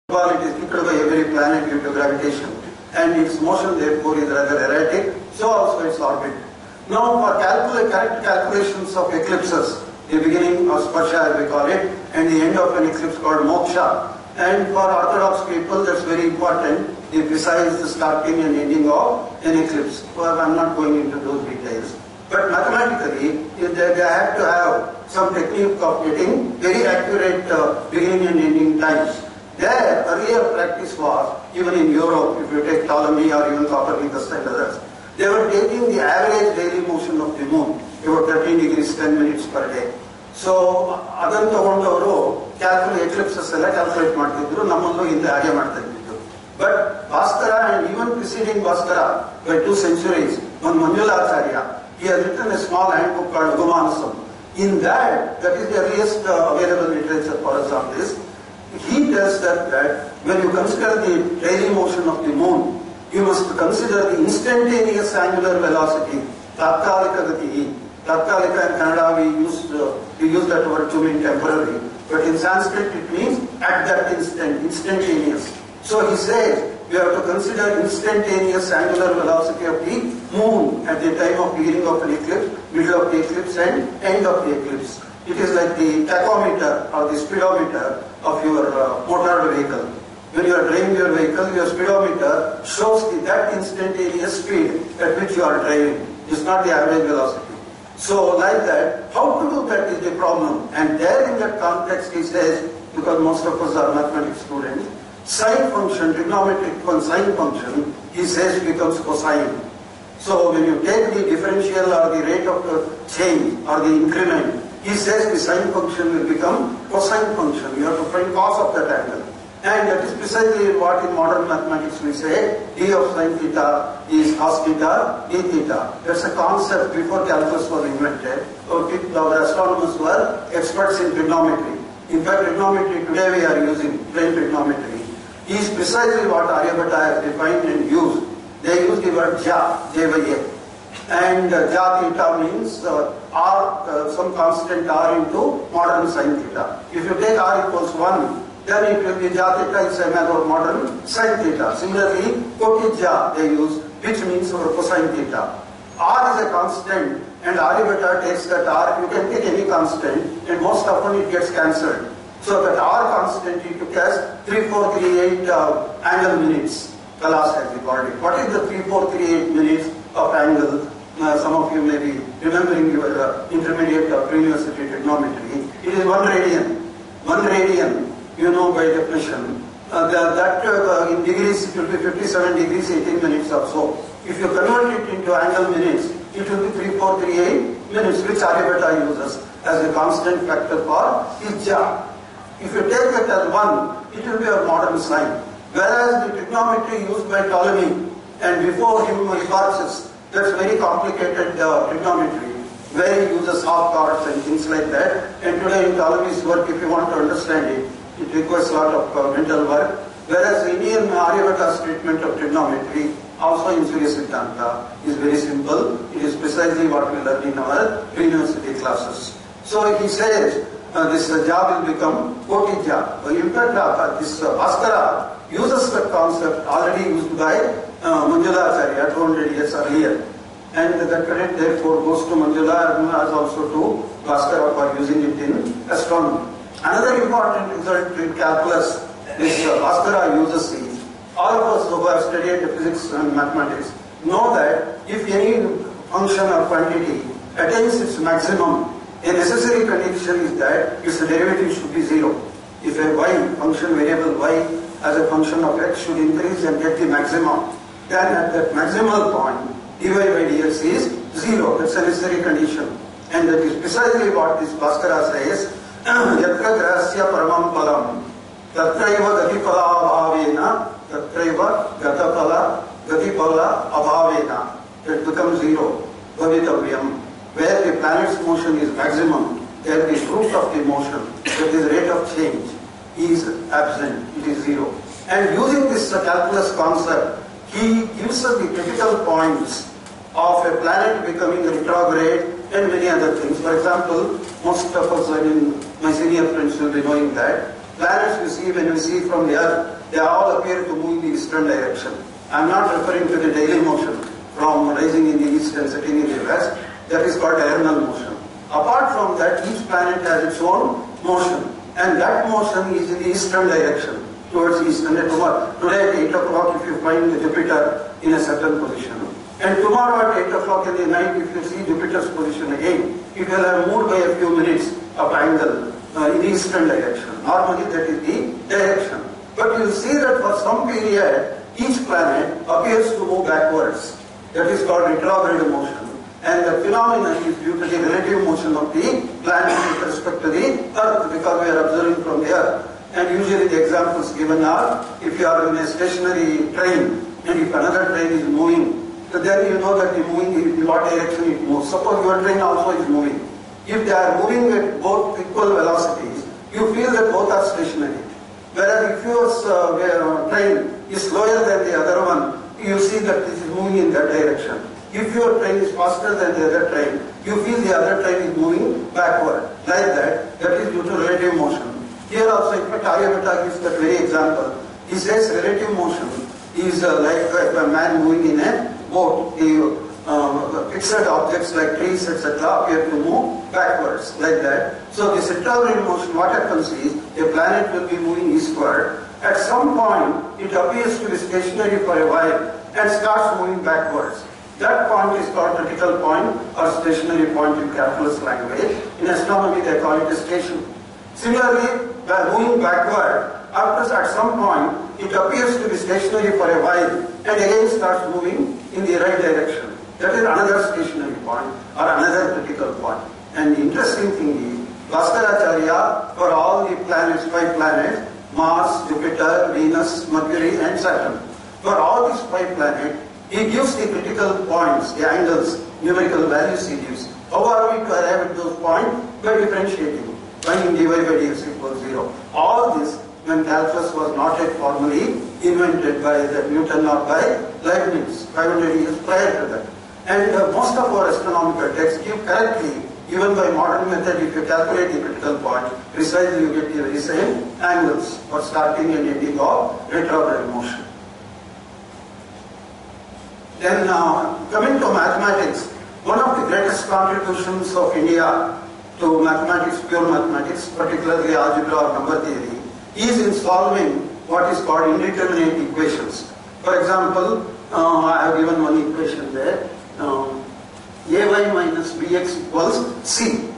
Well, it is picked by every planet due to gravitation, and its motion therefore is rather erratic, so also its orbit. Now for correct calculations of eclipses, the beginning of sparsha as we call it, and the end of an eclipse called moksha. And for orthodox people that's very important, the precise starting and ending of an eclipse. Well, I'm not going into those details. But mathematically, they have to have some technique of getting very accurate beginning and ending times. Their earlier practice was, even in Europe, if you take Ptolemy or even Copernicus and others, they were taking the average daily motion of the moon, about 13 degrees 10 minutes per day. So, ಅದನ್ನು ತಗೊಂಡವರು eclipses ಎಲ್ಲ calculate ಮಾಡ್ತಿದ್ರು, ನಮ್ಮಲ್ಲೂ ಹಿಂದೆ ಹಾಗೆ ಮಾಡ್ತಾ ಇದ್ದಿದ್ದು. But Bhaskara and even preceding Bhaskara by 2 centuries, one Manjulacharya, he has written a small handbook called Gumanasam. In that is the earliest available literature for us on this. He tells that when you consider the daily motion of the moon, you must consider the instantaneous angular velocity, tatkalika gati. Tatkalika in Kannada we use that word to mean temporary, but in Sanskrit it means at that instant, instantaneous. So he says we have to consider instantaneous angular velocity of the moon at the time of beginning of an eclipse, middle of the eclipse and end of the eclipse. It is like the tachometer or the speedometer of your motor vehicle. When you are driving your vehicle, your speedometer shows that instantaneous speed at which you are driving. It's not the average velocity. So like that, how to do that is the problem. And there in that context he says, because most of us are mathematics students, sine function, trigonometric sine function, he says becomes cosine. So when you take the differential or the rate of the change or the increment, he says the sine function will become cosine function. You have to find cos of that angle. And that is precisely what in modern mathematics we say, d of sine theta is cos theta, d theta. That's a concept before calculus was invented. Our astronomers were experts in trigonometry. In fact, trigonometry today we are using plain trigonometry. Is precisely what Aryabhatta has defined and used. They use the word ja, J-Y-A. And ja theta means r, some constant r into modern sine theta. If you take r equals 1, then it will be ja theta is same as our modern sine theta. Similarly, koti ja they use, which means our cosine theta. R is a constant, and Aryabhatta takes that r, you can take any constant, and most often it gets cancelled. So that r constant he took as 3438 angle minutes, Kalas as we called it. What is the 3438 minutes of angle? Some of you may be remembering your intermediate or pre-university trigonometry. It is 1 radian. 1 radian, you know by definition. In degrees it will be 57 degrees 18 minutes or so. If you convert it into angle minutes, it will be 3438 minutes, which Aryabhatta uses as a constant factor for his ja. If you take it as 1, it will be a modern sine. Whereas the trigonometry used by Ptolemy and before him Hipparchus, that's very complicated trigonometry, where he uses half chords and things like that. And today in Ptolemy's work, if you want to understand it, it requires a lot of mental work. Whereas Indian Aryabhatta's treatment of trigonometry, also in Surya Siddhanta, is very simple. It is precisely what we learn in our pre-university classes. So he says, this ja will become koti ja. In fact, this Bhaskara uses that concept already used by Manjulacharya 200 years earlier. And that credit therefore goes to Manjula as also to Bhaskara for using it in astronomy. Another important result in calculus this Bhaskara uses is, all of us who have studied physics and mathematics know that if any function or quantity attains its maximum, a necessary condition is that its derivative should be 0. If a y function variable y as a function of x should increase and get the maximum, then at that maximal point dy by dx is 0. That's a necessary condition. And that is precisely what this Bhaskara says, yatra grasya paramam palam tatraiva gatipala abhavena tatraiva gatipala abhavena. That becomes 0. Bhavitavyam. Where the planet's motion is maximum, there the fruit of the motion, that is rate of change, is absent, it is 0. And using this calculus concept, he gives us the critical points of a planet becoming retrograde and many other things. For example, most of us, my senior friends will be knowing that planets we see when we see from the Earth, they all appear to move in the eastern direction. I am not referring to the daily motion from rising in the east and setting in the west. That is called diurnal motion. Apart from that, each planet has its own motion, and that motion is in the eastern direction, towards east. And today at 8 o'clock, if you find Jupiter in a certain position, and tomorrow at 8 o'clock in the night, if you see Jupiter's position again, it will have moved by a few minutes of angle in the eastern direction. Normally that is the direction. But you see that for some period, each planet appears to move backwards. That is called retrograde motion. And the phenomenon is due to the relative motion of the planet with respect to the Earth, because we are observing from the Earth. And usually the examples given are, if you are in a stationary train, and if another train is moving, so then you know that the moving in what direction it moves. Suppose your train also is moving. If they are moving at both equal velocities, you feel that both are stationary. Whereas if your train is slower than the other one, you see that this is moving in that direction. If your train is faster than the other train, you feel the other train is moving backward. Like that, that is due to relative motion. Here also, in fact, Aryabhatta gives that very example. He says relative motion is like a man moving in a boat. The fixed objects like trees, etc. appear to move backwards, like that. So this retrograde motion, what happens is, a planet will be moving eastward. At some point, it appears to be stationary for a while and starts moving backwards. That point is called critical point or stationary point in calculus language. In astronomy, they call it a station. Similarly, by moving backward, at some point, it appears to be stationary for a while and again starts moving in the right direction. That is another stationary point or another critical point. And the interesting thing is, Bhaskaracharya, for all the planets, 5 planets, Mars, Jupiter, Venus, Mercury and Saturn, for all these 5 planets, he gives the critical points, the angles, numerical values he gives. How are we to arrive at those points? By differentiating. Finding dy by dx equals 0. All this, when calculus was not yet formally invented by Newton or by Leibniz, 500 years prior to that. And most of our astronomical texts give correctly, even by modern method, if you calculate the critical point, precisely you get the very same angles for starting and ending of retrograde motion. Then coming to mathematics, one of the greatest contributions of India to mathematics, pure mathematics, particularly algebra or number theory, is in solving what is called indeterminate equations. For example, I have given one equation there, ay minus bx equals c.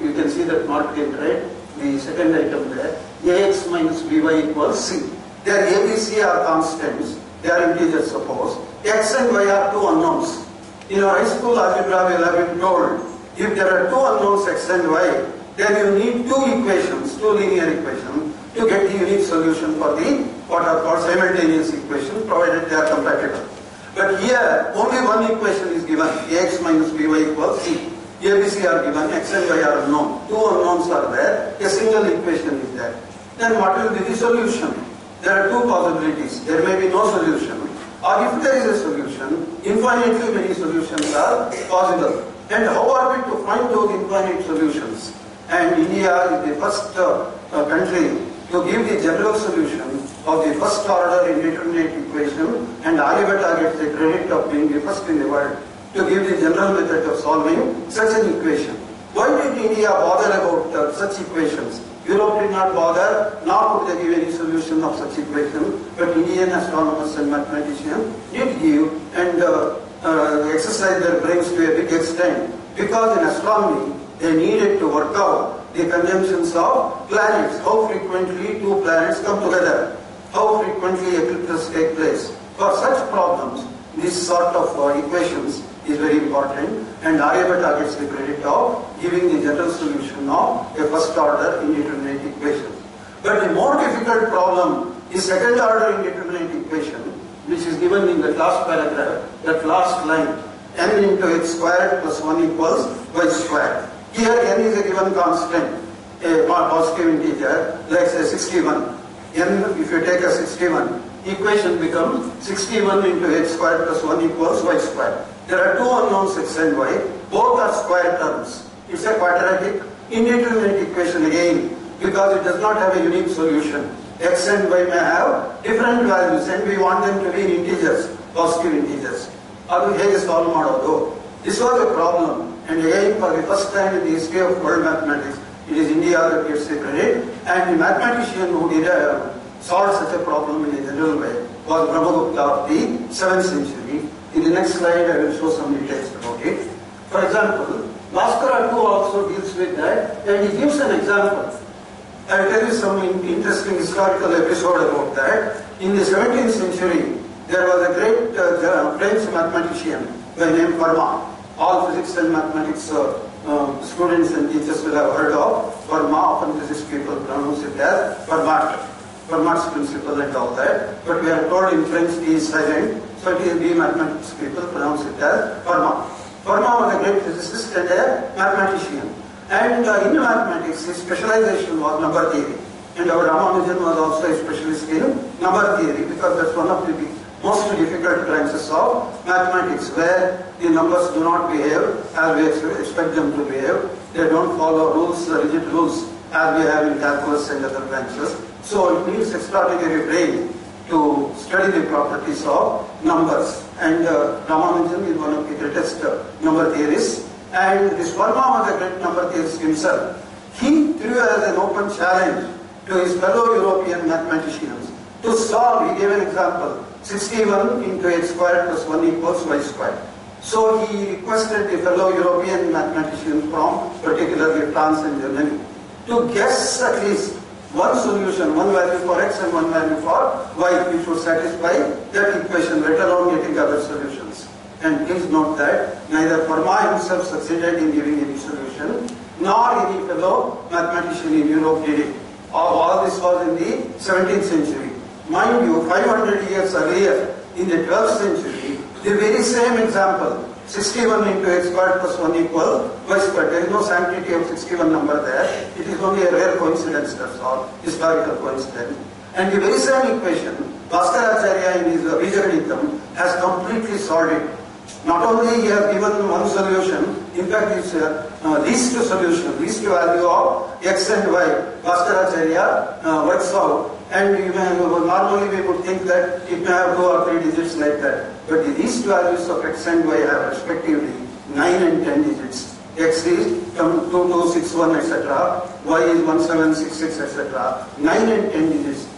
You can see that marked in red, the second item there, ax minus by equals c. Their ABC are constants, they are integers suppose. X and y are 2 unknowns. In our high school algebra we will have been told, if there are 2 unknowns x and y, then you need 2 equations, 2 linear equations to get the unique solution for the what are called simultaneous equations, provided they are compatible. But here only one equation is given, ax minus by equals c. ABC are given, x and y are unknown. 2 unknowns are there, a single equation is there. Then what will be the solution? There are 2 possibilities. There may be no solution. Or if there is a solution, infinitely many solutions are possible. And how are we to find those infinite solutions? And India is the first country to give the general solution of the first order indeterminate equation, and Aryabhatta gets the credit of being the first in the world to give the general method of solving such an equation. Why did India bother about such equations? Europe did not bother, nor could they give any solution of such equation, but Indian astronomers and mathematicians did give and exercise their brains to a big extent, because in astronomy they needed to work out the conjunctions of planets, how frequently 2 planets come together, how frequently eclipses take place. For such problems, this sort of equations is very important, and Aryabhatta gets the credit of giving the general solution of a first order indeterminate equation. But the more difficult problem is second order indeterminate equation, which is given in the last paragraph, that last line, n into x squared plus 1 equals y squared. Here n is a given constant, a positive integer, like say 61. N, if you take a 61, equation becomes 61 into x squared plus 1 equals y squared. There are 2 unknowns x and y, both are square terms. It's a quadratic indeterminate equation again, because it does not have a unique solution. X and Y may have different values and we want them to be in integers, positive integers. This was a problem, and again for the first time in the history of world mathematics, it is India that gets the credit, and the mathematician who did solve such a problem in a general way was Brahmagupta of the 7th century. In the next slide I will show some details about it. For example, Bhaskaracharya too also deals with that, and he gives an example. I will tell you some interesting historical episode about that. In the 17th century, there was a great French mathematician by name Fermat. All physics and mathematics students and teachers will have heard of. Fermat, often physics people pronounce it as Fermat. Fermat's principle and all that. But we are told in French he is silent, so it is we mathematics people pronounce it as Fermat. Fermat was a great physicist and a mathematician. And in mathematics, his specialization was number theory. And our Ramanujan was also a specialist in number theory, because that's one of the most difficult branches of mathematics, where the numbers do not behave as we expect them to behave. They don't follow rules, rigid rules, as we have in calculus and other branches. So it needs extraordinary brain to study the properties of numbers. And Ramanujan is one of the greatest number theorists. And this Verma was a great number theorist himself. He threw as an open challenge to his fellow European mathematicians to solve, he gave an example, 61 into x squared plus 1 equals y squared. So he requested the fellow European mathematicians from particularly France and Germany to guess at least one solution, one value for x and one value for y, which would satisfy that equation, let alone getting other solutions. And please note that neither Fermat himself succeeded in giving any solution, nor any fellow mathematician in Europe did it. All this was in the 17th century. Mind you, 500 years earlier, in the 12th century, the very same example, 61 into x squared plus 1 equal y squared. There is no sanctity of 61 number there. It is only a rare coincidence, that's all, historical coincidence. And the very same equation, Bhaskaracharya in his Bijagaditam has completely solved it. Not only he has given one solution, in fact his least solution, least value of x and y, Bhaskaracharya works out. And normally we would think that it may have 2 or 3 digits like that. But the least values of x and y have respectively 9 and 10 digits. X is 2261 etc. Y is 1766 etc. 9 and 10 digits.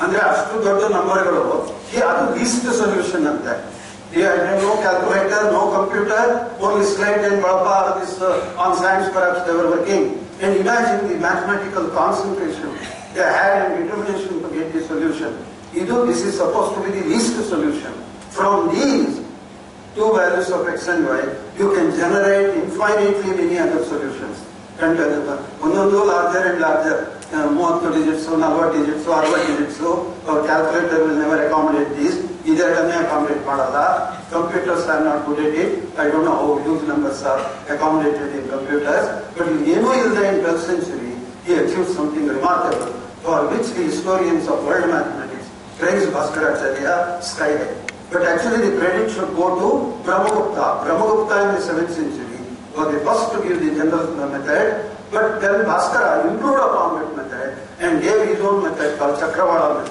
And there are two numbers. Here are the least solution of that. There had no calculator, no computer, only slate and balpa, on science perhaps they were working. And imagine the mathematical concentration they had and determination to get the solution. This is supposed to be the least solution. From these two values of x and y, you can generate infinitely many other solutions. And one larger and larger, 30 digits, 40 digits, 60 digits, our calculator will never accommodate these. Either accommodate Padala, computers are not good at it. I don't know how huge numbers are accommodated in computers. But in the 12th century, he achieved something remarkable, for which the historians of world mathematics praise Bhaskaracharya sky high. But actually the credit should go to Brahmagupta. Brahmagupta in the 7th century was the first to give the general method, but then Bhaskara improved upon that method and gave his own method called Chakravala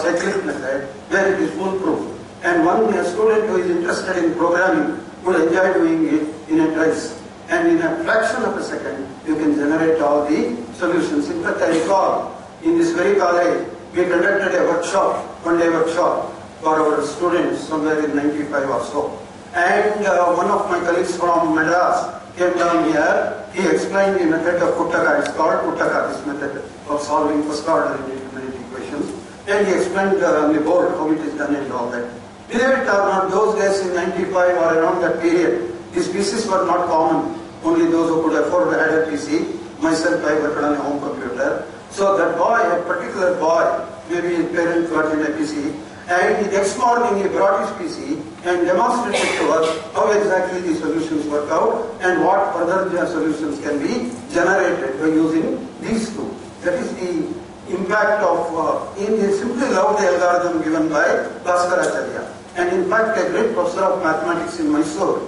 cyclic method, where it is foolproof. And one student who is interested in programming would enjoy doing it in a trice. And in a fraction of a second, you can generate all the solutions. In fact, I recall, in this very college, we conducted a workshop, one-day workshop, for our students somewhere in 95 or so. And one of my colleagues from Madras came down here. He explained the method of Kuttaka. It's called Kuttaka, this method of solving first order indeterminate equations. And he explained on the board how it is done and all that. Believe it or not, those days in 95 or around that period, these PCs were not common. Only those who could afford had a PC. Myself, I worked on a home computer. So that boy, a particular boy, maybe his parents got him a PC, and the next morning he brought his PC and demonstrated to us how exactly the solutions work out and what further solutions can be generated by using these two. That is the impact of, he simply loved the algorithm given by Bhaskaracharya. And in fact, a great professor of mathematics in Mysore,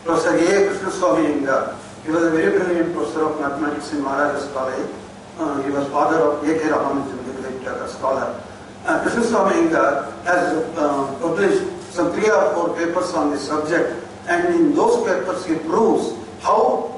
Professor A. Krishnaswamy Inga, he was a very brilliant professor of mathematics in Maharaja's College. He was father of A.K. Ramanujan, the great other scholar. Krishnaswamy Iyengar has published some 3 or 4 papers on this subject, and in those papers he proves how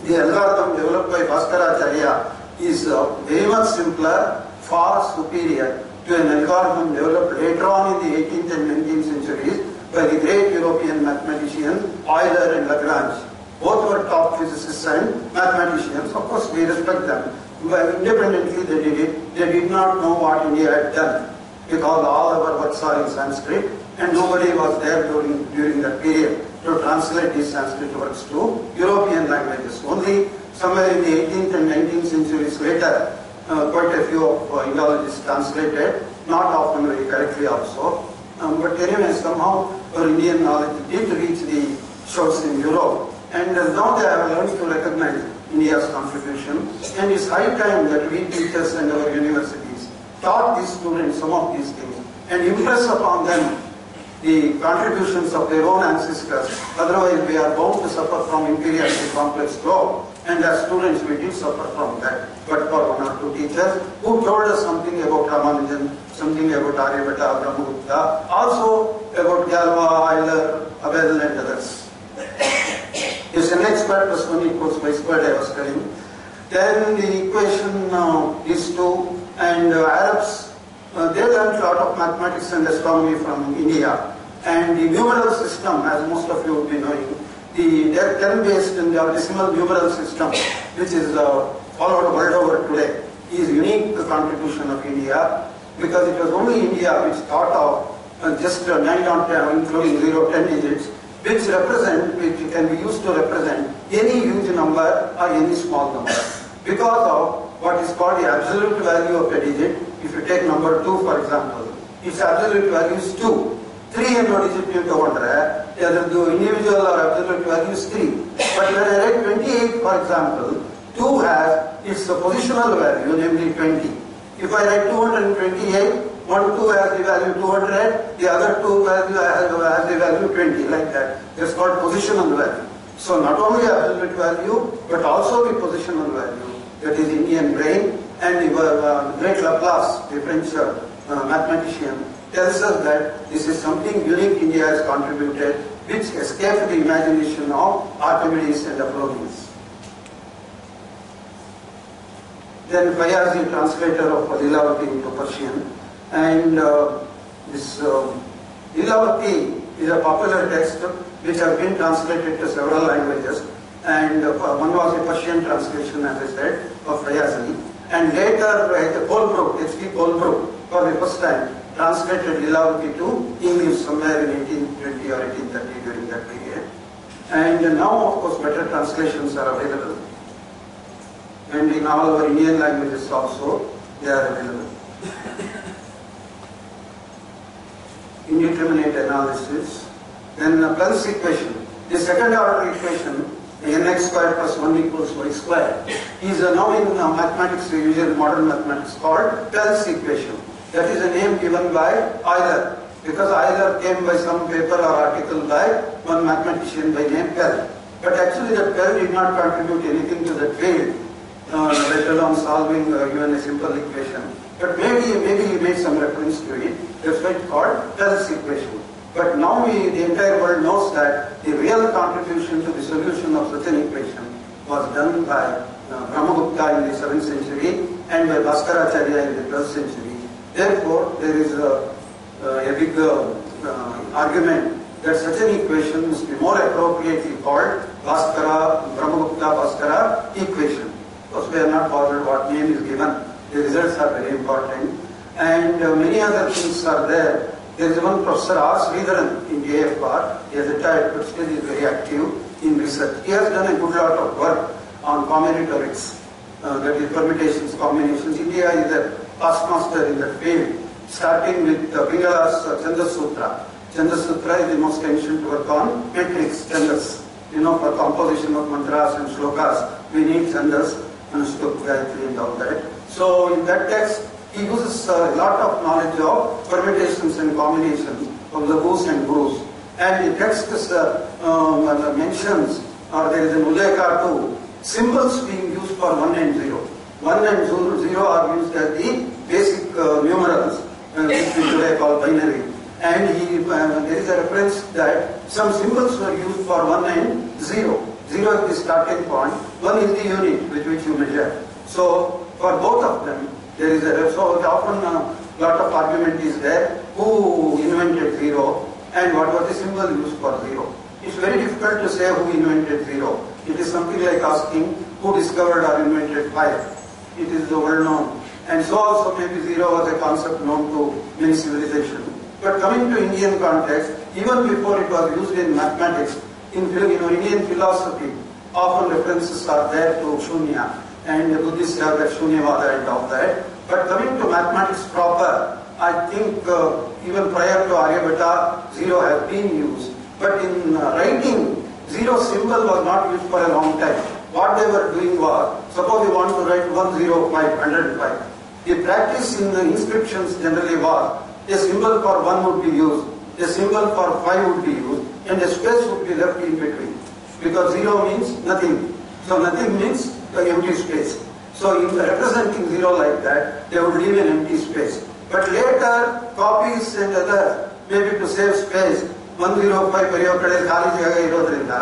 the algorithm developed by Bhaskaracharya is very much simpler, far superior to an algorithm developed later on in the 18th and 19th centuries by the great European mathematicians Euler and Lagrange. Both were top physicists and mathematicians. Of course, we respect them. But independently they did it. They did not know what India had done, because all our works are in Sanskrit and nobody was there during that period to translate these Sanskrit works to European languages. Only somewhere in the 18th and 19th centuries later, quite a few of Indologists translated, not often very correctly also. But anyway, somehow our Indian knowledge did reach the shores in Europe. And now they have learned to recognize India's contribution. And it's high time that we teachers and our universities taught these students some of these things and impress upon them the contributions of their own ancestors. Otherwise, we are bound to suffer from inferiority complex growth. And as students, we did suffer from that. But for 1 or 2 teachers who told us something about Ramanujan, something about Aryabhatta, Brahmagupta, also about Galois, Euler, Abel and others. It's an expert plus 1 equals y squared, I was telling. Then the equation is 2, and Arabs, they learned a lot of mathematics and astronomy from India. And the numeral system, as most of you would be knowing, the 10-based and decimal numeral system, which is followed world over today, is unique contribution of India, because it was only India which thought of just 9 or 10, including 0, 10 digits, which can be used to represent any huge number or any small number. Because of what is called the absolute value of a digit. If you take number 2, for example, its absolute value is 2. 3 ಅನ್ನೋ digit ನೀವು ತಗೊಂಡ್ರೆ ಅದರದ್ದು individual or absolute value is 3. But when I write 28, for example, 2 has its positional value, namely 20. If I write 228, 2 has the value 200, the other 2 value has the value 20, like that. That's called positional value. So not only absolute value, but also the positional value, that is Indian brain. And the great Laplace, the French mathematician, tells us that this is something unique India has contributed, which escaped the imagination of Archimedes and Apollonius. Then Fayaz, the translator of Lilavati into Persian, and this Lilavati is a popular text which has been translated to several languages, and one was a Persian translation, as I said, of Fayazi, and later Colebrook, H.P. Colebrook, for the first time translated Lilavati to English somewhere in 1820 or 1830 during that period. And now, of course, better translations are available. And in all our Indian languages also, they are available. Indeterminate analysis. Then Pell's equation. The second order equation, nx squared plus 1 equals y squared, is now in mathematics, usual modern mathematics, called Pell's equation. That is a name given by Euler, because Euler came by some paper or article by one mathematician by name Pell. But actually that Pell did not contribute anything to that field, let alone solving even a simple equation. But maybe he made some reference to it. That's why it's called Pell's equation. But now the entire world knows that the real contribution to the solution of such an equation was done by Brahmagupta in the 7th century and by Bhaskaracharya in the 12th century. Therefore, there is a big argument that such an equation must be more appropriately called Brahmagupta-Bhaskara equation. Because we are not bothered what name is given. The results are very important. And many other things are there. There is one Professor R. Sridharan in JFR. He has retired, but still is very active in research. He has done a good lot of work on combinatorics, that is permutations, combinations. India is a past master in that field, starting with Pingala's Chandas Sutra. Chandas Sutra is the most ancient work on metrics, chandas. You know, for composition of mantras and shlokas, we need chandas, Anushtup, Gayatri and all that. So in that text, he uses a lot of knowledge of permutations and combinations of the gurus and gurus. And the text mentions, or there is an Ullekha too, symbols being used for 1 and 0. 1 and 0 are used as the basic numerals, which we today call binary. And there is a reference that some symbols were used for 1 and 0. 0 is the starting point, 1 is the unit with which you measure. So for both of them, there is so often lot of argument is there, who invented 0 and what was the symbol used for 0. It's very difficult to say who invented 0. It is something like asking who discovered or invented fire. It is well known. And so also maybe 0 was a concept known to many civilizations. But coming to Indian context, even before it was used in mathematics, in Indian philosophy, often references are there to Shunya, and the Buddhists have that Shunyavada and all that. But coming to mathematics proper, I think even prior to Aryabhata, 0 has been used. But in writing, 0 symbol was not used for a long time. What they were doing was, suppose you want to write 105, 105. The practice in the inscriptions generally was, a symbol for 1 would be used, a symbol for 5 would be used, and a space would be left in between. Because 0 means nothing. So nothing means the empty space. So in representing 0 like that, they would leave an empty space. But later, copies and others, maybe to save space, 105 ಬರೆಯೋ ಕಡೆ ಖಾಲಿ ಜಾಗ ಇರೋದ್ರಿಂದ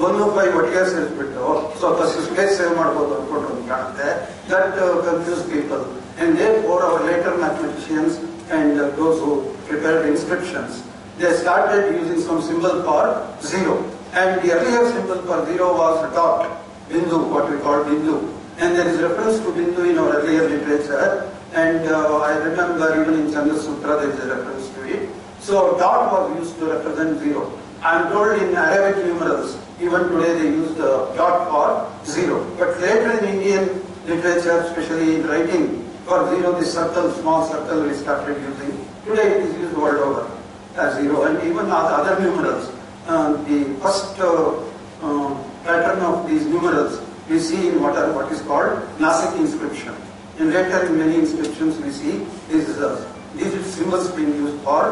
105 ಒಟ್ಟಿಗೆ ಸೇರಿಸ್ಬಿಟ್ಟು ಸ್ವಲ್ಪ space save ಮಾಡ್ಬೋದು ಅನ್ಕೊಂಡು ಕಾಣುತ್ತೆ. That confused people. And therefore our later mathematicians and those who prepared inscriptions, they started using some symbol for 0. And the earlier symbol for 0 was dot, bindu, what we call bindu. And there is reference to bindu in our earlier literature. And I remember even in Chandra Sutra there is a reference to it. So dot was used to represent 0. I am told in Arabic numerals, even today they use the dot for 0. But later in Indian literature, especially in writing, for 0 the circle, small circle we started using. Today it is used world over as 0. And even other numerals, the first pattern of these numerals we see in what is called Nasik inscription. And later in many inscriptions we see these symbols being used for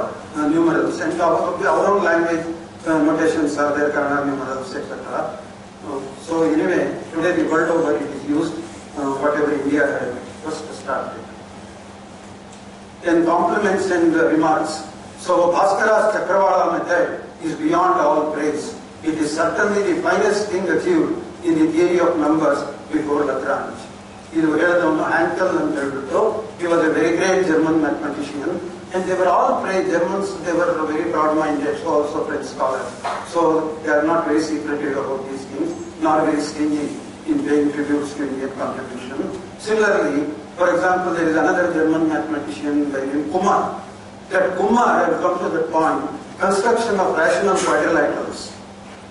numerals. And our own language notations are there, Kannada numerals, etc. So anyway, today the world over it is used, whatever India had first started. Then compliments and remarks. So Bhaskaracharya method is beyond all praise. It is certainly the finest thing achieved in the theory of numbers before Lagrange. He was a very great German mathematician, and they were all praised. Germans, they were very broad-minded, so also French scholars. So they are not very secretive about these things, nor very stingy in paying tributes to Indian contribution. Similarly, for example, there is another German mathematician named Kumar. That Kumar had come to the point, construction of rational quadrilaterals.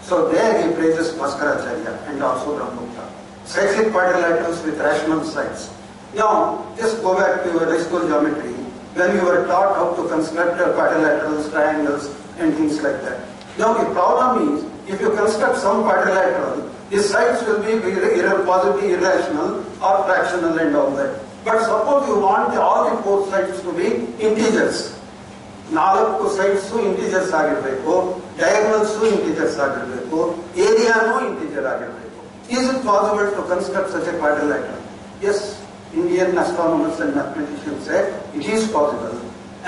So there he praises Bhaskaracharya and also Brahmagupta. Cyclic quadrilaterals with rational sides. Now, just go back to your high school geometry, when you were taught how to construct quadrilaterals, triangles, and things like that. Now, the problem is, if you construct some quadrilateral, the sides will be possibly irrational or fractional and all that. But suppose you want all the 4 sides to be integers. 4 sides integers ಆಗಿರಬೇಕು, diagonals integers ಆಗಿರಬೇಕು, area integer ಆಗಿರಬೇಕು. Is it possible to construct such a quadrilateral? Yes, Indian astronomers and mathematicians said it is possible.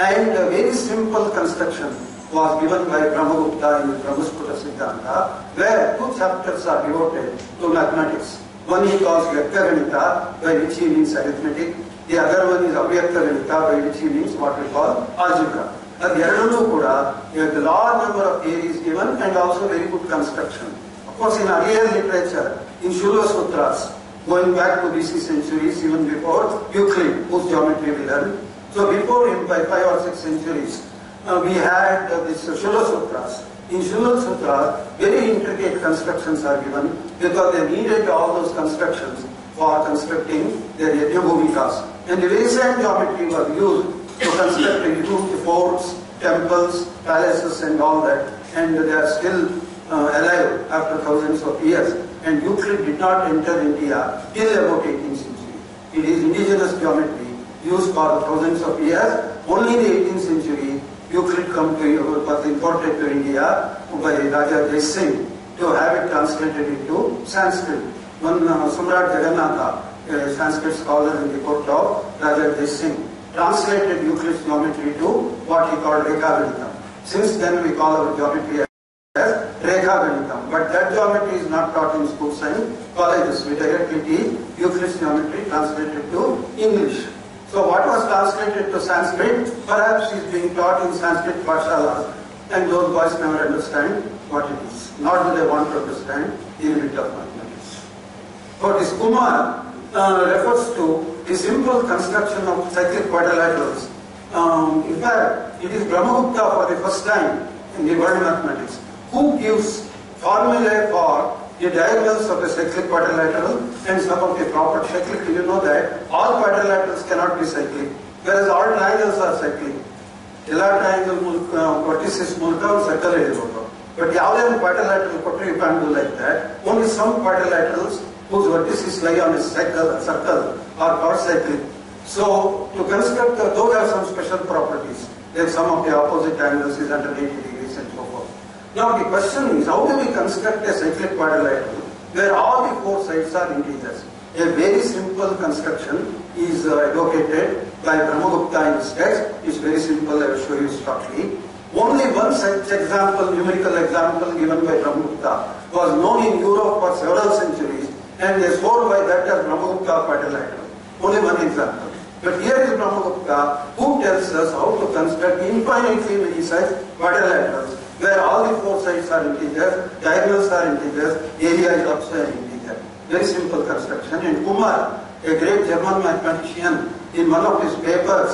And a very simple construction was given by Brahmagupta in the Brahmasputa Siddhanta, where 2 chapters are devoted to mathematics. One he calls Vyakta Ganita, by which he means arithmetic. The other one is Avyakta Ganita, by which he means what we call algebra. And the other two kuda, a large number of theories given and also very good construction. Of course, in earlier literature, in Shulva Sutras, going back to BC centuries, even before Euclid, whose geometry we learned. So before him, by 5 or 6 centuries, we had this Shulva Sutras. In Shulva Sutra, very intricate constructions are given because they needed all those constructions for constructing their Yajna-bhumikas. And the very same geometry was used to construct the forts, temples, palaces and all that. And they are still alive after thousands of years. And Euclid did not enter India till about 18th century. It is indigenous geometry used for thousands of years. Only in the 18th century, Euclid was imported to India by Raja Jai Singh to have it translated into Sanskrit. One Samrat Jagannatha, a Sanskrit scholar in the court of Raja Jai Singh, translated Euclid's geometry to what he called Rekha Ganitam. Since then we call our geometry as Rekha Ganitam. But that geometry is not taught in schools and colleges. We directly teach Euclid's geometry translated to English. So what was translated to Sanskrit, perhaps is being taught in Sanskrit Pashalas, and those boys never understand what it is. Nor do they want to understand any bit of mathematics. So this Kumar refers to the simple construction of cyclic quadrilaterals. In fact, it is Brahmagupta for the first time in the world mathematics who gives formulae for the diagonals of the cyclic quadrilateral and some of the proper cyclic. You know that all quadrilaterals cannot be cyclic, whereas all triangles are cyclic. Ella triangle vertices mulka circle edibodu. But ಯಾವುದೇ quadrilateral ಕೊಟ್ಟರೆ you can't do like that. Only some quadrilaterals whose vertices lie on a circle are called cyclic. So to construct those have some special properties. Then some of the opposite angles is under 80 degrees and so forth. Now the question is, how do we construct a cyclic quadrilateral where all the four sides are integers? A very simple construction is advocated by Brahmagupta in his text. It's very simple, I will show you shortly. Only one such example, numerical example given by Brahmagupta was known in Europe for several centuries, and they swore by that as Brahmagupta quadrilateral. Only one example. But here is Brahmagupta who tells us how to construct infinitely many such quadrilaterals where all the four sides are integers, diagonals are integers, area is also an integer. Very simple construction. And Kumar, a great German mathematician, in one of his papers,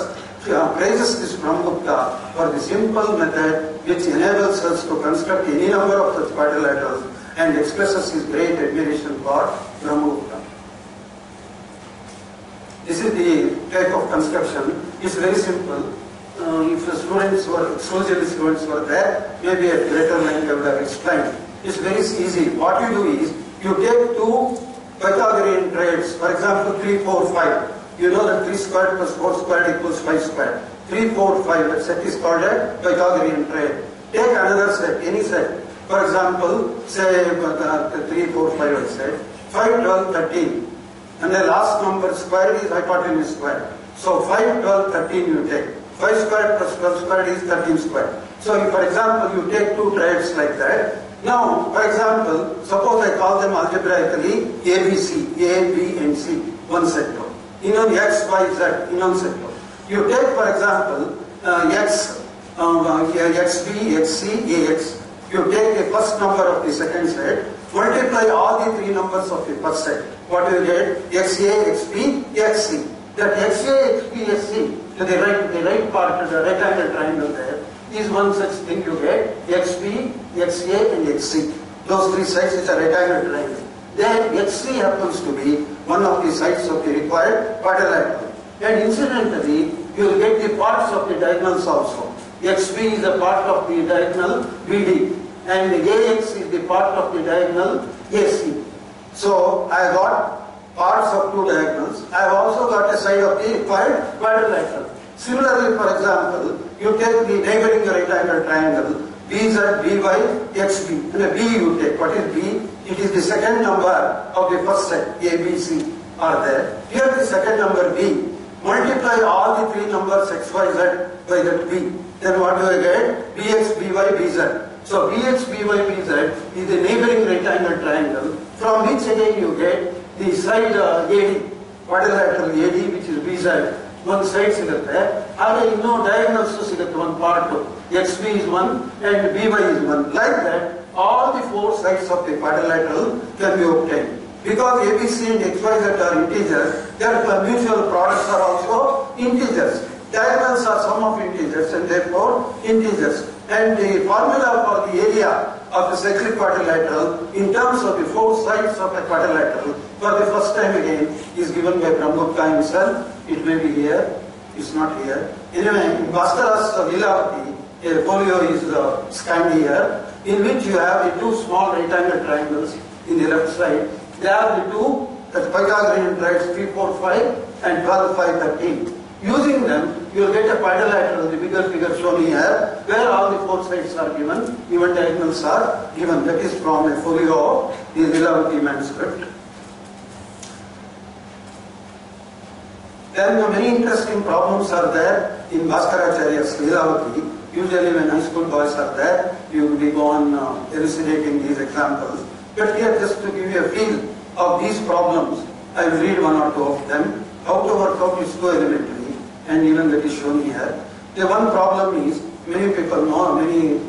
praises this Brahmagupta for the simple method which enables us to construct any number of such quadrilaterals and expresses his great admiration for Brahmagupta. This is the type of construction. It's very simple. If the students were, exclusively students were there, maybe at greater length I would have explained. It's very easy. What you do is, you take two Pythagorean trades, for example 3, 4, 5. You know that 3 squared plus 4 squared equals 5 squared. 3, 4, 5, that set is called a Pythagorean trade. Take another set, any set. For example, say 3, 4, 5 I said. 5, 12, 13. And the last number squared is hypotenuse squared. So 5, 12, 13 you take. 5 squared plus 12 squared is 13 squared. So if, for example, you take two trades like that. Now, for example, suppose I call them algebraically A, B, C, A, B and C, one set. In on X, Y, Z, in on set. You take, for example, X, XB, XC, AX. You take the first number of the second set, multiply all the three numbers of the first set. What do you get? XA, XB, XC. That XA, XB, XC, to the right part, the right angle triangle there, is one such thing you get, XB, XA and XC. Those three sides is a right angle triangle. Then XC happens to be one of the sides of the required quadrilateral. And incidentally, you will get the parts of the diagonals also. XB is a part of the diagonal BD, and AX is the part of the diagonal AC. So I got parts of two diagonals. I have also got a side of the required quadrilateral. Similarly, for example, you take the neighboring right angle triangle BZ, BY, XB. And a B you take. What is B? It is the second number of the first set. A, B, C are there. Here the second number B. Multiply all the three numbers X, Y, Z by that B. Then what do I get? BX, BY, BZ. So BX, BY, BZ is the neighboring right angle triangle, from which again you get the side AD, quadrilateral AD, which is BZ. One side sigurತ್ತೆ. Haga inno diagonals sigurtte one part. XB is one and BY is one. Like that, all the four sides of the quadrilateral can be obtained. Because ABC and XYZ are integers, their mutual products are also integers. Diagonals are sum of integers and therefore integers. And the formula for the area of the cyclic quadrilateral in terms of the four sides of a quadrilateral for the first time again is given by Brahmagupta himself. It may be here, it's not here. Anyway, in Bhaskara's Lilavati, a folio is scanned here, in which you have the two small right angle triangles in the left side. They are the two Pythagorean triads 3, 4, 5 and 12, 5, 13. Using them, you will get a quadrilateral, the bigger figure shown here, where all the four sides are given, even diagonals are given. That is from a folio of the Lilavati manuscript. Then many interesting problems are there in Bhaskaracharya's Leelavati. Usually when high school boys are there, you will go on elucidating these examples. But here, just to give you a feel of these problems, I will read one or two of them. How to work out is so elementary, and even that is shown here. The one problem is, many people know, many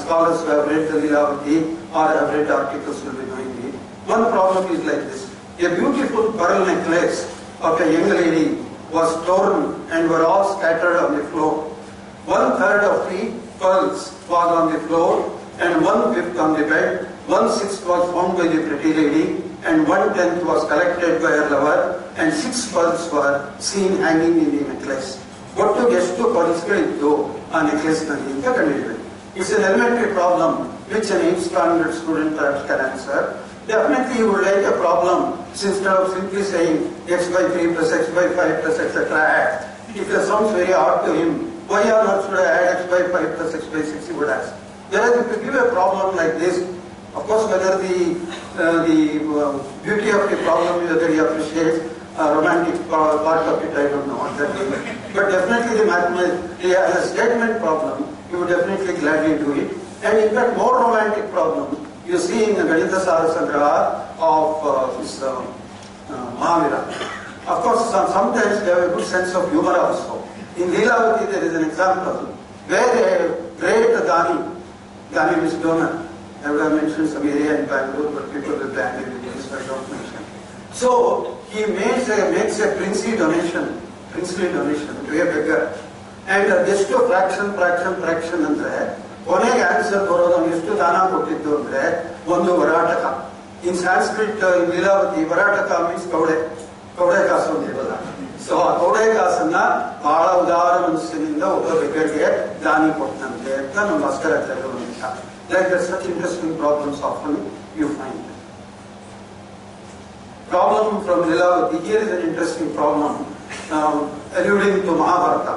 scholars who have read the Leelavati or have read articles will be knowing it. One problem is like this. A beautiful pearl necklace of a young lady was torn and were all scattered on the floor. 1/3 of the pearls was on the floor and 1/5 on the bed. 1/6 was found by the pretty lady and 1/10 was collected by her lover and 6 pearls were seen hanging in the necklace. ಒಟ್ಟು ಎಷ್ಟು ಪರ್ಲ್ಸ್ಗಳಿದ್ದು ಆ necklace ನಲ್ಲಿ ಅಂತ ಕಂಡಿದ್ದೇವೆ. It's an elementary problem which an 8th standard student perhaps can answer. Definitely you would like a problem instead of simply saying x by 3 plus x by 5 plus etc. add. If it sounds very odd to him, why on earth should I add x by 5 plus x by 6, he would ask. Whereas if you give a problem like this, of course whether the beauty of the problem is whether he appreciates romantic part of it, I don't know what that is. But definitely as a statement problem, you would definitely gladly do it. And in fact more romantic problem you see in the Ganita Sarasandra of this Mahavira. Of course, sometimes they have a good sense of humor also. In Leelavati there is an example where a great Dani means donor. I would have mentioned some area in Bangalore, but people will ban it with this, I don't mention. So he makes a princely donation to a beggar. And ಎಷ್ಟು fraction ಅಂದ್ರೆ ಕೊನೆಗೆ answer ಬರೋದು ಅವ್ನು ಎಷ್ಟು ದಾನ ಕೊಟ್ಟಿದ್ದು ಅಂದ್ರೆ ಒಂದು ವರಾಟಕ. ಇನ್ ಸಾಂಸ್ಕ್ರಿಟ್ ಇನ್ ಲೀಲಾವತಿ ವರಾಟಕ ಮೀನ್ಸ್ ಕೌಡೆ ಕಾಸು ಅಂತ ಇರಲ್ಲ. ಸೊ ಆ ಕೌಡೆ ಕಾಸನ್ನ ಬಹಳ ಉದಾರ ಮನಸ್ಸಿನಿಂದ ಒಬ್ಬ ಬೆಗ್ಗರಿಗೆ ದಾನಿ ಕೊಟ್ಟಂತೆ ಅಂತ ನಮ್ಮ ಭಾಸ್ಕರಾಚಾರ್ಯರು ಅಂತಾರೆ. Like that, such interesting problems often you find. Problem from Leelavati. Here is an interesting problem alluding to Mahabharata.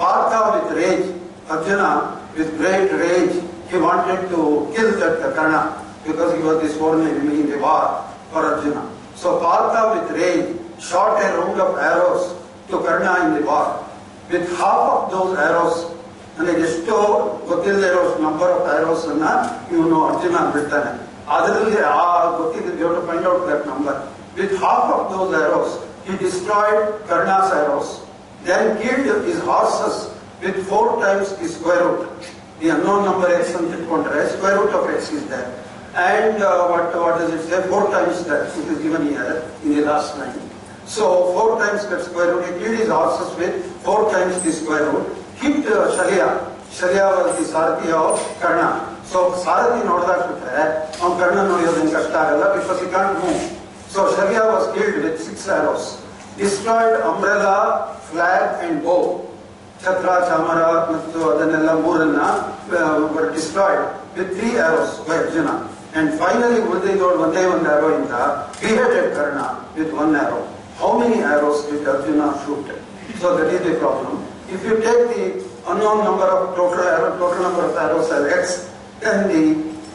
Partha with rage, Arjuna with great rage, he wanted to kill that Karna because he was the sworn enemy in the war for Arjuna. So Partha with rage shot a round of arrows to Karna in the war. With half of those arrows, and ಎಷ್ಟು ಗೊತ್ತಿಲ್ಲದೆ ಇರೋ number of arrows ಅನ್ನ ಇವನು ಅರ್ಜುನ ಬಿಡ್ತಾನೆ. ಅದರಲ್ಲಿ ಗೊತ್ತಿಲ್ಲ, you have to find out that number. With half of those arrows, he destroyed Karna's arrows. Then killed his horses with 4 times the square root. The unknown number x ಅಂತ ಇಟ್ಕೊಂಡ್ರೆ square root of x is there. And what does it say? 4 times that. It is given here in the last line. So 4 times that square root. He killed his horses with 4 times the square root. Hit Shalya. Shalya was the Sarathi of Karna. So Sarathi ನೋಡಿದಾಗ್ಬಿಟ್ರೆ ಅವ್ನು ಕರ್ಣ ನೋಡಿಯೋದೇನು ಕಷ್ಟ ಆಗಲ್ಲ because he can't move. So Shalya was killed with 6 arrows. Destroyed umbrella, flag and bow. Chhatra, chamara ಮತ್ತು ಅದನ್ನೆಲ್ಲ ಮೂರನ್ನ were destroyed with 3 arrows by Arjuna. And finally ಉಳಿದಿದ್ದೋಳು ಒಂದೇ ಒಂದು arrow ಇಂದ beheaded Karna with 1 arrow. How many arrows did Arjuna shoot? So that is the problem. If you take the unknown number of total number of arrows as x, then the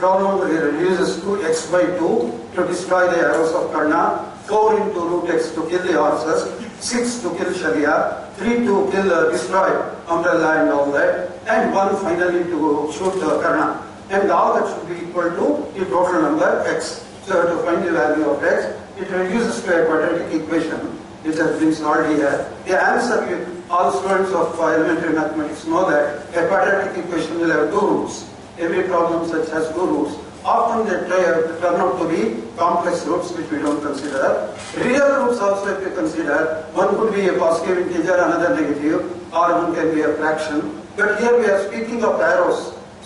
problem reduces to x by 2 to destroy the arrows of Karna, 4 into root x to kill the horses, 6 to kill Shalya, 3 to kill destroy umbrella and all that, and 1 finally to shoot Karna. And all that should be equal to the total number x. So to find the value of x, it reduces to a quadratic equation which has been solved here. The answer, all students of elementary mathematics know that a quadratic equation will have 2 roots. Every problem such has 2 roots. Often they turn out to be complex roots which we don't consider. Real roots also if you consider, one could be a positive integer, another negative, or one can be a fraction. But here we are speaking of arrows.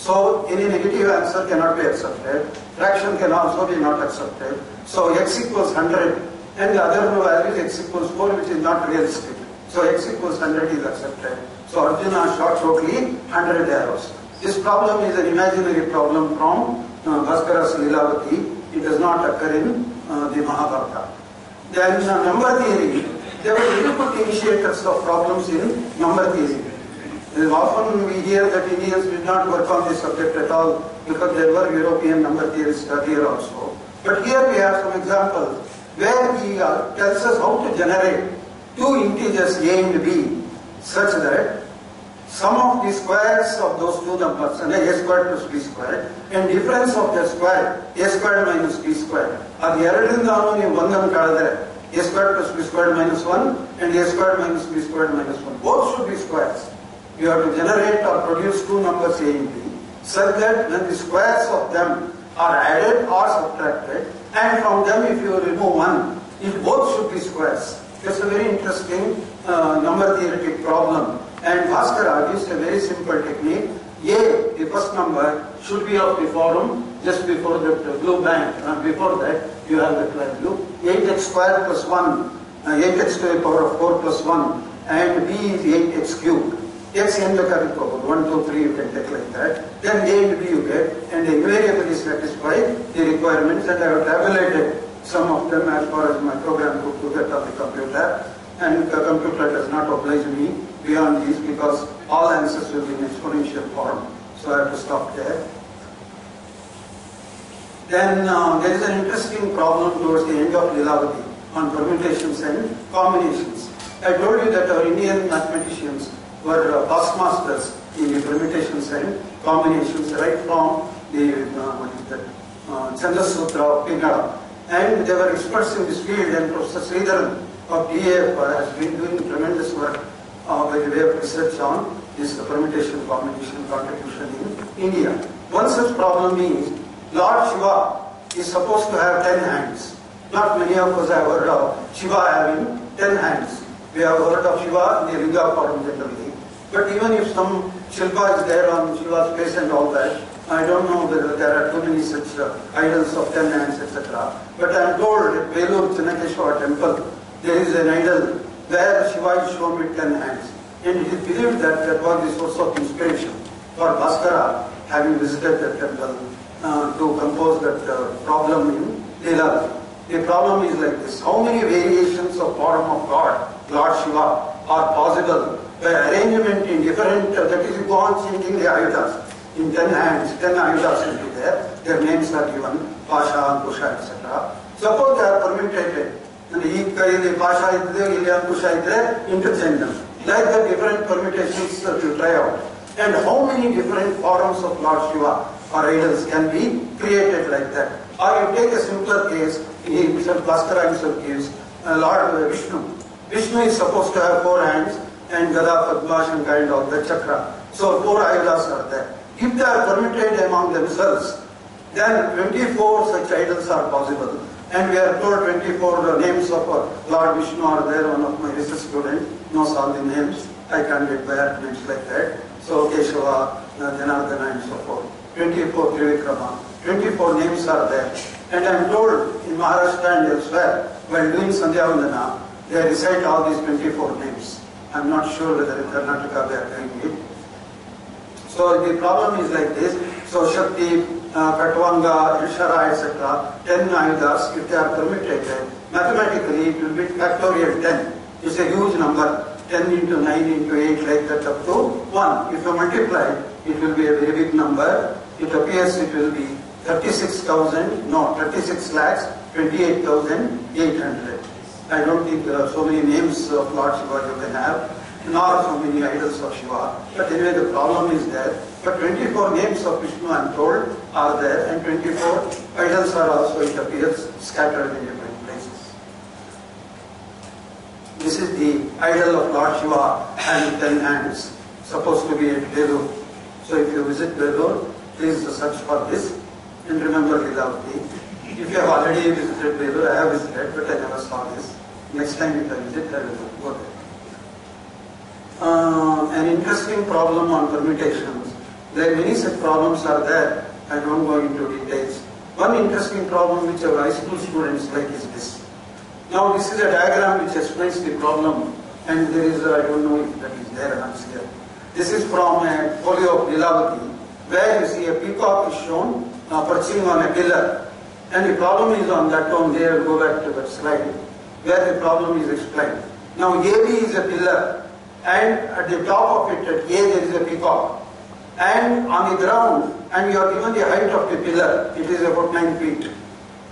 So any negative answer cannot be accepted. Fraction can also be not accepted. So x equals 100 and the other value x equals 4 which is not realistic. So x equals 100 is accepted. So Arjuna shot totally 100 arrows. This problem is an imaginary problem from Bhaskara's Leelavati. It does not occur in the Mahabharata. Then number theory, there were very good initiators of problems in number theory. Often we hear that Indians did not work on this subject at all because there were European number theorists earlier also. But here we have some examples where he tells us how to generate two integers a and b such that sum of the squares of those two numbers, and a squared plus b squared, and difference of the square, a squared minus b squared. ಅದು ಎರಡರಿಂದನೂ ನೀವು ಒಂದನ್ನು ಕಳೆದರೆ a squared plus b squared minus 1 and a squared minus b squared minus 1. Both should be squares. You have to generate or produce two numbers a and b such that when the squares of them are added or subtracted, and from them if you remove one, it both should be squares. It's a very interesting number theoretic problem. And Bhaskara gives a very simple technique. A, the first number, should be of the form just before the blue band. Before that, you have that value. 8x squared plus 1, 8x to the power of 4 plus 1, and b is 8x cubed. X n the current power, 1, 2, 3, you can take like that. Then a and b you get, and invariably satisfy the requirements, and I have tabulated some of them as far as my program book to get on the computer. And the computer does not oblige me beyond these because all answers will be in exponential form. So I have to stop there. Then there is an interesting problem towards the end of Lilavati on permutations and combinations. I told you that our Indian mathematicians were past masters in the permutations and combinations right from the Chandra Sutra of Pingala. And they were experts in this field, and Professor Sridharan of DAF has been doing tremendous work by the way of research on this permutation combination contribution in India. One such problem is Lord Shiva is supposed to have 10 hands. Not many of us have heard of Shiva having 10 hands. We have heard of Shiva in the Linga form generally. But even if some Shilpa is there on Shiva's face and all that, I don't know whether there are too many such idols of 10 hands, etc. But I am told at Velur Chinnakeshwara temple, there is an idol where Shiva is shown with 10 hands. And it is believed that that was the source of inspiration for Bhaskara having visited that temple to compose that problem in Lilavati. The problem is like this: how many variations of form of God, Lord Shiva, are possible by arrangement in different, that is, you go on changing the ayudas. In 10 hands, 10 ayudas will be there. Their names are given, Pasha, Ankusha, etc. Suppose they are permutated. And each kaili Pasha idre, ili Ankusha idre, interchange them. Like the different permutations to try out. And how many different forms of Lord Shiva or idols can be created like that? Or you take a simpler case, Bhaskara himself gives, Lord Vishnu. Vishnu is supposed to have 4 hands and Gada, Padma, Shankha and all the chakra. So 4 ayudas are there. If they are permitted among themselves, then 24 such idols are possible. And we are told 24 names of Lord Vishnu are there. One of my research students knows all the names. I can't get bad names like that. So Keshava, Janardana and so forth. 24 Trivikrama. 24 names are there. And I am told in Maharashtra and elsewhere, while doing Sandhya Vandana, they recite all these 24 names. I am not sure whether in Karnataka they are doing it. So the problem is like this. So Shakti, Katvanga, Ishara, etc. 10 ayudas, if they are permitted, mathematically it will be factorial 10. It's a huge number. 10 into 9 into 8 like that up to 1. If you multiply, it will be a very big number. It appears it will be 36 lakhs, 28,800. I don't think there are so many names of Lord Shiva you can have, nor so many idols of Shiva. But anyway, the problem is there. But 24 names of Vishnu, I am told, are there, and 24 idols are also, it appears, scattered in different places. This is the idol of Lord Shiva and 10 hands, supposed to be at Velur. So if you visit Velur, please search for this and remember Lilavati. If you have already visited Velur, I have visited, but I never saw this. Next time if I visit, I will go there. An interesting problem on permutations. There are many such problems are there. I don't go into details. One interesting problem which our high school students like is this. Now this is a diagram which explains the problem, and there is, I don't know if that is there or not here. This is from a folio of Lilavati, where you see a peacock is shown perching on a pillar. And the problem is on that one, there, go back to that slide, where the problem is explained. Now AB is a pillar, and at the top of it, at A, there is a peacock. And on the ground, and you are given the height of the pillar, it is about 9 feet.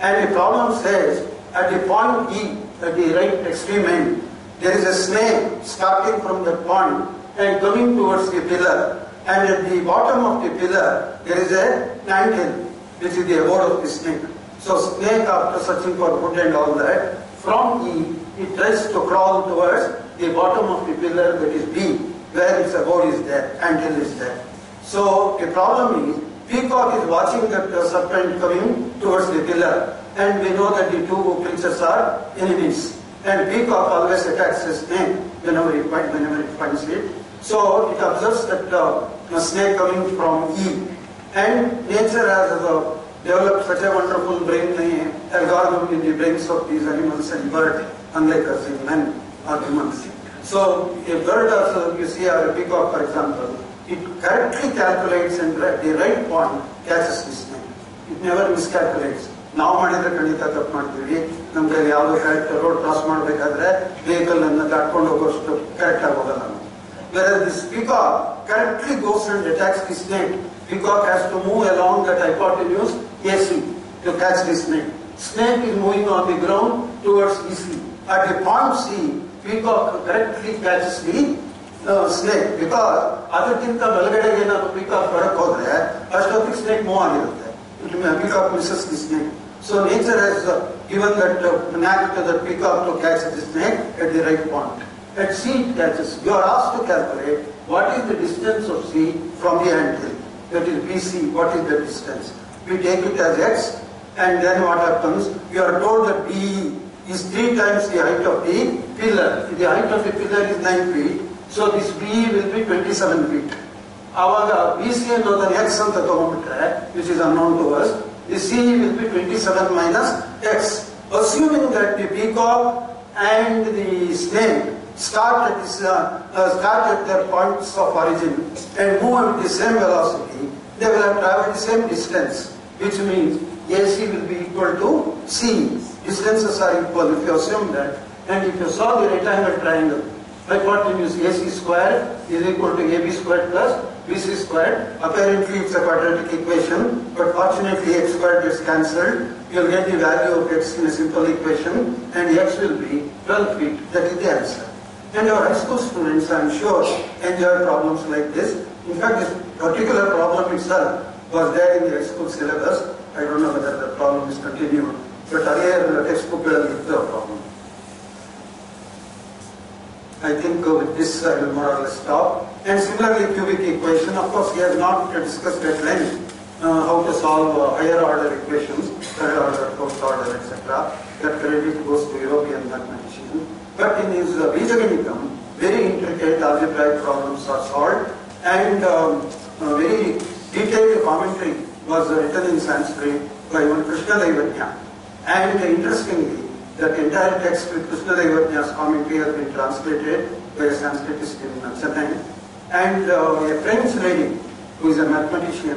And the problem says, at the point E, at the right extreme end, there is a snake starting from that point and coming towards the pillar, and at the bottom of the pillar there is a anthill, which is the abode of the snake. So snake, after searching for food and all that, from E, it tries to crawl towards the bottom of the pillar, that is B, where its abode is there, anthill is there. So the problem is, peacock is watching that serpent coming towards the pillar, and we know that the two princes are enemies. And peacock always attacks the snake whenever it finds it. So it observes that a snake coming from E. And nature has developed such a wonderful brain algorithm in the brains of these animals and birds, unlike us in men or humans. So a bird, also you see, or a peacock, for example, it correctly calculates and at the right point catches the snake. It never miscalculates. ನಾವು ಮಾಡಿದ್ರೆ ಖಂಡಿತ ತಪ್ಪು ಮಾಡ್ತೀವಿ. ನಮ್ಮ ಕೈಲಿ ಯಾವುದೋ correct road cross ಮಾಡಬೇಕಾದ್ರೆ vehicle ಅನ್ನು ದಾಟ್ಕೊಂಡು ಹೋಗೋಷ್ಟು ಕರೆಕ್ಟ್ ಆಗಿ ಹೋಗಲ್ಲ ನಾವು. Whereas this peacock correctly goes and attacks the snake. Peacock has to move along that hypotenuse AC to catch the snake. Snake is moving on the ground towards EC. At the point C, peacock correctly catches the snake, because ಅದಕ್ಕಿಂತ ಬಲಗಡೆಗೆ ಏನಾದ್ರು peacock ಹೊರಕ್ಕೆ ಹೋದ್ರೆ ಅಷ್ಟೊತ್ತಿಗೆ snake move ಆಗಿರುತ್ತೆ. Peacock misses the snake. So nature has given that knack to the peacock to catch the snake at the right point. At C it catches. You are asked to calculate what is the distance of C from the anthill. That is BC. What is the distance? We take it as X, and then what happens? We are told that BE is 3 times the height of the pillar. The height of the pillar is 9 feet. So this BE will be 27 feet. ಆವಾಗ BC ಅನ್ನೋದನ್ನು X ಅಂತ ತಗೊಂಡ್ಬಿಟ್ರೆ, which is unknown to us, the C will be 27 minus X. Assuming that the peacock and the snake start at their points of origin and move at the same velocity, they will have traveled the same distance, which means AC will be equal to C. Distances are equal if you assume that. And if you solve the rectangle triangle, hypotenuse AC squared is equal to AB squared plus BC squared. Apparently it's a quadratic equation, but fortunately X squared gets cancelled. You'll get the value of X in a simple equation, and X will be 12 feet. That is the answer. And our high school students, I'm sure, enjoy problems like this. In fact, this particular problem itself was there in the high school syllabus. I don't know whether the problem is continued, but earlier textbook will give the problem. I think with this I will more or less stop. And similarly, cubic equation, of course, he has not discussed at length how to solve higher order equations, third order, fourth order, etc. That credit goes to European mathematicians. But in his Bhaskaracharya, very intricate algebraic problems are solved, and very detailed commentary was written in Sanskrit by one Krishna. And interestingly, that entire text with Krishna commentary has been translated by a Sanskritist in Chennai. And a French lady who is a mathematician,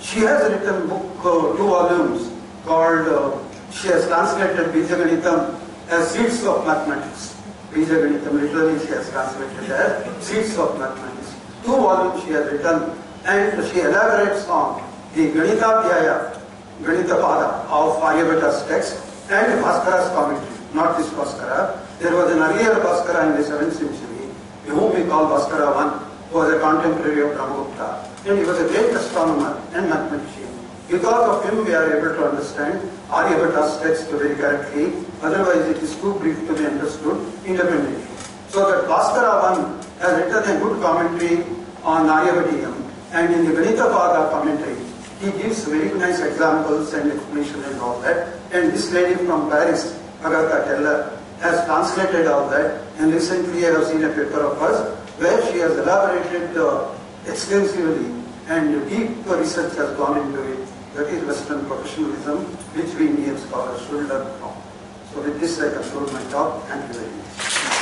she has written a book, 2 volumes, called, she has translated Bhaskaracharya as Seeds of Mathematics. Bhaskaracharya literally she has translated as Seeds of Mathematics. 2 volumes she has written, and she elaborates on the Ganita Pada of Aryabhata's text, and Bhaskara's commentary, not this Bhaskara. There was an earlier Bhaskara in the 7th century, whom we call Bhaskara I, who was a contemporary of Brahmagupta, and he was a great astronomer and mathematician. Because of him, we are able to understand Aryabhata's text very correctly. Otherwise, it is too brief to be understood independently. So that Bhaskara I has written a good commentary on Aryabhatiyam, and in the Ganita Pada commentary, he gives very nice examples and explanation and all that. And this lady from Paris, Agatha Keller, has translated all that. And recently I have seen a paper of hers where she has elaborated extensively, and deep research has gone into it. That is Western professionalism, which we Indian scholars should learn from. So with this I conclude my talk. Thank you very much.